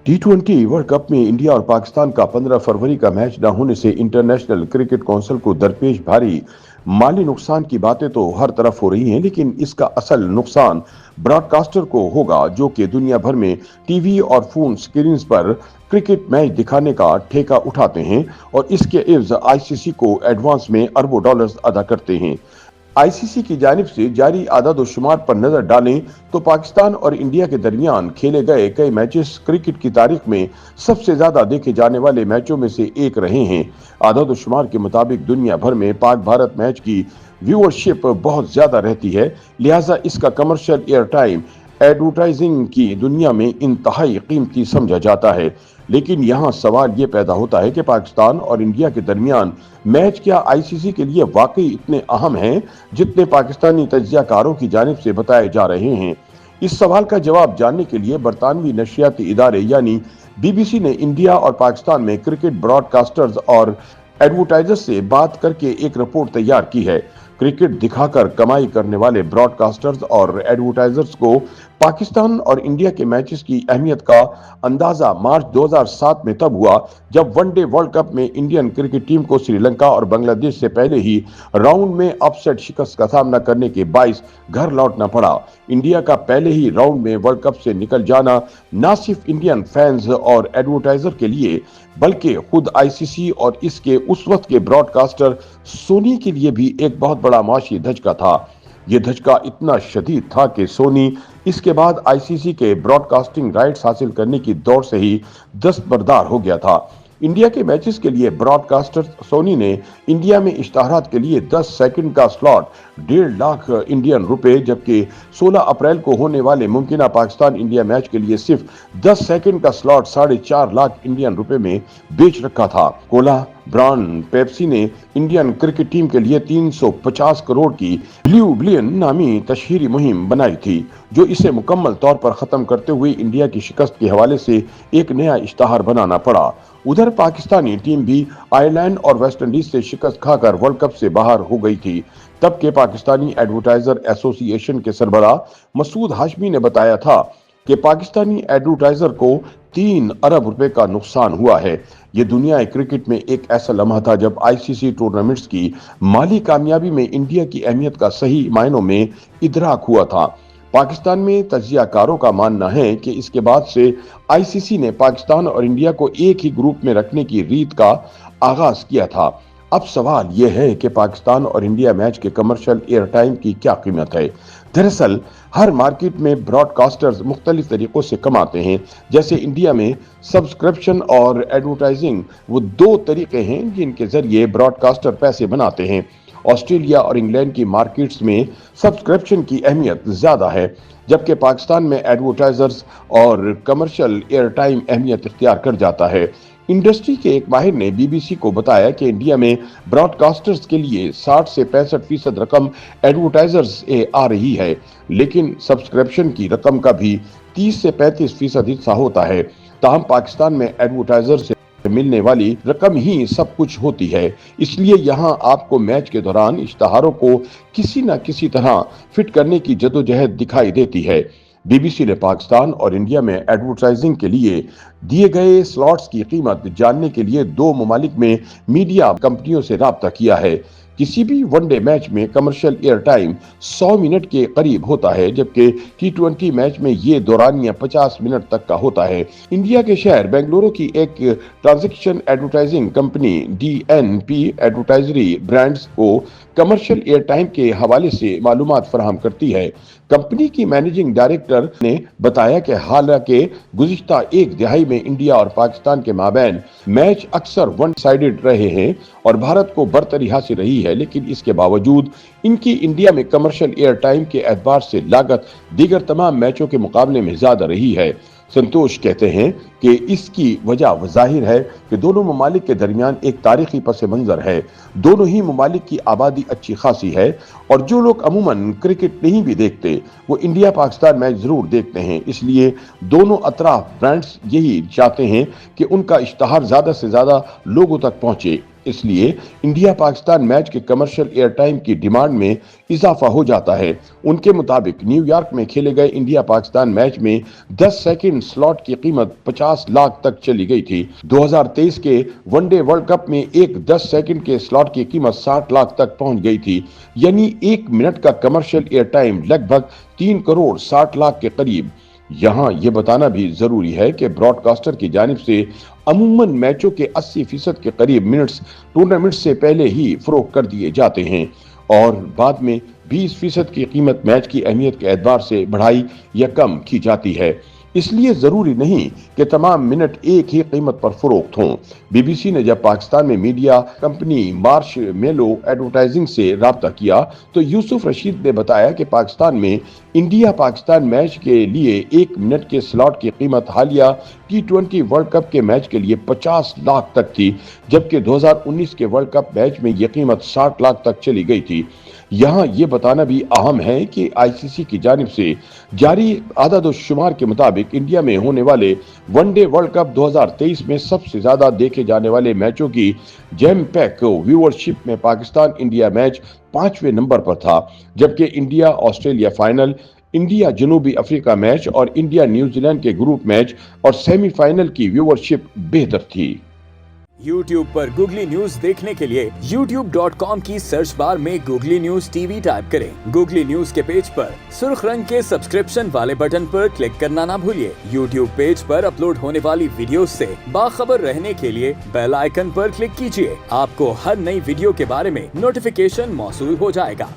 T20 world cup में India और पाकिस्तान का 15 फरवरी का मैच न होने से इंटरनेशनल क्रिकेट काउंसिल को दरपेश भारी माली नुकसान की बातें तो हर तरफ हो रही हैं, लेकिन इसका असल नुकसान ब्रॉडकास्टर को होगा, जो कि दुनिया भर में टीवी और फोन स्क्रीन पर क्रिकेट मैच दिखाने का ठेका उठाते हैं और इसके एवज आईसीसी को एडवांस में अरबों डॉलर्स अदा करते हैं। आईसीसी की जानिब से जारी आदाद-ओ-शुमार पर नजर डालें तो पाकिस्तान और इंडिया के दरमियान खेले गए कई मैचेस क्रिकेट की तारीख में सबसे ज्यादा देखे जाने वाले मैचों में से एक रहे हैं। आदाद-ओ-शुमार के मुताबिक दुनिया भर में पाक भारत मैच की व्यूअरशिप बहुत ज्यादा रहती है, लिहाजा इसका कमर्शियल एयर टाइम एडवर्टाइजिंग की दुनिया में इंतहाई कीमती समझा जाता है। लेकिन यहाँ सवाल ये पैदा होता है कि पाकिस्तान और इंडिया के दरमियान मैच क्या आईसीसी के लिए वाकई इतने अहम हैं जितने पाकिस्तानी तज्जियाकारों की जानिब से बताए जा रहे हैं। इस सवाल का जवाब जानने के लिए बरतानवी नशियाती इदारे यानी बीबीसी ने इंडिया और पाकिस्तान में क्रिकेट ब्रॉडकास्टर्स और एडवर्टाइजर्स से बात करके एक रिपोर्ट तैयार की है। क्रिकेट दिखाकर कमाई करने वाले ब्रॉडकास्टर्स और एडवर्टाइजर्स को पाकिस्तान और इंडिया के मैचेस की अहमियत का अंदाजा मार्च 2007 में तब हुआ जब वनडे वर्ल्ड कप में इंडियन क्रिकेट टीम को श्रीलंका और बांग्लादेश से पहले ही राउंड में अपसेट शिकस्त का सामना करने के बाइस घर लौटना पड़ा। इंडिया का पहले ही राउंड में वर्ल्ड कप से निकल जाना न सिर्फ इंडियन फैंस और एडवर्टाइजर के लिए बल्कि खुद आईसीसी और इसके उस वक्त के ब्रॉडकास्टर सोनी के लिए भी एक बहुत बड़ा माशी धचका था। यह धचका इतना शदीद था कि सोनी इसके बाद आईसीसी के ब्रॉडकास्टिंग राइट्स हासिल करने की दौड़ से ही दस्तबरदार हो गया था। इंडिया के मैचेस के लिए ब्रॉडकास्टर सोनी ने इंडिया में इश्तहारात के लिए 10 सेकंड का स्लॉट 1.5 लाख इंडियन रुपए, जबकि 16 अप्रैल को होने वाले मुमकिना पाकिस्तान इंडिया मैच के लिए सिर्फ 10 सेकंड का स्लॉट 4.5 लाख इंडियन रुपए में बेच रखा था। कोला ब्रांड पेप्सी ने इंडियन क्रिकेट टीम के लिए 350 करोड़ की ब्लू बिलियन नामी तशहीरी मुहिम बनाई थी, जो इसे मुकम्मल तौर पर खत्म करते हुए इंडिया की शिकस्त के हवाले से एक नया इश्तहार बनाना पड़ा। उधर पाकिस्तानी टीम भी आयरलैंड और वेस्ट इंडीज से शिकस्त खाकर वर्ल्ड कप से बाहर हो गई थी। तब के पाकिस्तानी एडवर्टाइजर एसोसिएशन के सरबराह मसूद हाशमी ने बताया था कि पाकिस्तानी एडवर्टाइजर को 3 अरब रुपए का नुकसान हुआ है। ये दुनिया क्रिकेट में एक ऐसा लम्हा था जब आईसीसी टूर्नामेंट्स की माली कामयाबी में इंडिया की अहमियत का सही मायनों में इदराक हुआ था। पाकिस्तान में तज्जियाकारों का मानना है कि इसके बाद से आईसीसी ने पाकिस्तान और इंडिया को एक ही ग्रुप में रखने की रीत का आगाज किया था। अब सवाल यह है कि पाकिस्तान और इंडिया मैच के कमर्शियल एयर टाइम की क्या कीमत है। दरअसल हर मार्केट में ब्रॉडकास्टर्स मुख्तलिफ तरीकों से कमाते हैं। जैसे इंडिया में सब्सक्रिप्शन और एडवर्टाइजिंग वो 2 तरीके हैं जिनके जरिए ब्रॉडकास्टर पैसे बनाते हैं। ऑस्ट्रेलिया और इंग्लैंड की मार्केट्स में सब्सक्रिप्शन की अहमियत ज्यादा है, जबकि पाकिस्तान में एडवर्टाइजर्स और कमर्शियल एयर टाइम अहमियत इख्तियार कर जाता है। इंडस्ट्री के एक माहिर ने बीबीसी को बताया कि इंडिया में ब्रॉडकास्टर्स के लिए 60 से 65% रकम एडवर्टाइजर्स से आ रही है, लेकिन सब्सक्रिप्शन की रकम का भी 30 से 35% हिस्सा होता है। ताहम पाकिस्तान में एडवर्टाइजर से मिलने वाली रकम ही सब कुछ होती है। इसलिए यहाँ आपको मैच के दौरान इश्तहारों को किसी न किसी तरह फिट करने की जदोजहद दिखाई देती है। बीबीसी ने पाकिस्तान और इंडिया में एडवर्टाइजिंग के लिए दिए गए स्लॉट्स की कीमत जानने के लिए 2 ममालिक में मीडिया कंपनियों से राब्ता किया है। किसी भी वनडे मैच में कमर्शियल एयर टाइम 100 मिनट के करीब होता है, जबकि T20 मैच में ये दौरानिया 50 मिनट तक का होता है। इंडिया के शहर बेंगलुरु की एक ट्रांजैक्शन एडवर्टाइजिंग कंपनी DNP एडवर्टाइजरी ब्रांड्स को कमर्शियल एयर टाइम के हवाले से मालूमात फराहम करती है। कंपनी की मैनेजिंग डायरेक्टर ने बताया कि हालांकि गुज़िश्ता एक दिहाई में इंडिया और पाकिस्तान के माबैन मैच अक्सर वन साइडेड रहे हैं और भारत को बरतरी हासिल रही है, लेकिन इसके बावजूद इनकी इंडिया में कमर्शियल एयर टाइम के एतबार से लागत दीगर तमाम मैचों के मुकाबले में ज्यादा रही है। संतोष कहते हैं कि इसकी वजह जाहिर है कि दोनों ममालिक के दरमियान एक तारीखी पस मंजर है। दोनों ही ममालिक की आबादी अच्छी खासी है और जो लोग अमूमन क्रिकेट नहीं भी देखते वो इंडिया पाकिस्तान मैच जरूर देखते हैं। इसलिए दोनों अतराफ ब्रांड्स यही चाहते हैं कि उनका इश्तहार ज्यादा से ज्यादा लोगों तक पहुंचे। اس لیے انڈیا پاکستان میچ کے کمرشل ایئر ٹائم کی ڈیمانڈ میں اضافہ ہو جاتا ہے۔ ان کے مطابق نیو یارک میں کھیلے گئے انڈیا پاکستان میچ میں 10 سیکنڈ سلاٹ کی قیمت 50 لاکھ تک چلی گئی تھی۔ 2023 کے ون ڈے ورلڈ کپ میں ایک 10 سیکنڈ کے سلاٹ کی قیمت 60 لاکھ تک پہنچ گئی تھی، یعنی ایک منٹ کا کمرشل ایئر ٹائم لگ بھگ 3 کروڑ 60 لاکھ کے قریب۔ یہاں یہ بتانا بھی ضروری ہے کہ براڈ کاسٹر کی جانب سے عموماً میچوں کے 80% کے قریب منٹس ٹورنامنٹ سے پہلے ہی فروخت کر دیے جاتے ہیں اور بعد میں 20% کی قیمت میچ کی اہمیت کے اعتبار سے بڑھائی یا کم کی جاتی ہے۔ اس لیے ضروری نہیں کہ تمام منٹ ایک ہی قیمت پر فروخت ہوں۔ بی بی سی نے جب پاکستان میں میڈیا کمپنی مارش میلو ایڈورٹائزنگ سے رابطہ کیا تو یوسف رشید نے بتایا کہ پاکستان میں انڈیا پاکستان میچ کے لیے ایک منٹ کے سلاٹ کی قیمت حالیہ T20 ورلڈ کپ کے میچ کے لیے 50 لاکھ تک تھی، جبکہ 2019 کے ورلڈ کپ میچ میں یہ قیمت 60 لاکھ تک چلی گئی تھی۔ یہاں یہ بتانا بھی اہم ہے کہ آئی سی سی کی جانب سے جاری اعداد و شمار کے مطابق انڈیا میں ہونے والے ون ڈے ورلڈ کپ 2023 میں سب سے زیادہ دیکھے جانے والے میچوں کی جیم پیک ویورشپ میں پاکستان انڈیا میچ 5ویں نمبر پر تھا، جبکہ انڈیا آسٹریلیا فائنل، انڈیا جنوبی افریقہ میچ اور انڈیا نیوزی لینڈ کے گروپ میچ اور سیمی فائنل کی ویورشپ بہتر تھی۔ YouTube پر گوگلی نیوز دیکھنے کے لیے youtube.com کی سرچ بار میں googly news T V type کریں۔ گوگلی نیوز کے پیج پر سرخ رنگ کے سبسکرپشن والے بٹن پر کلک کرنا نہ بھولیے۔ YouTube پیج پر اپلوڈ ہونے والی ویڈیوز سے باخبر رہنے کے لیے بیل آئیکن پر کلک کیجیے۔ آپ کو ہر نئی ویڈیو کے بارے میں نوٹیفیکیشن موصول ہو جائے گا۔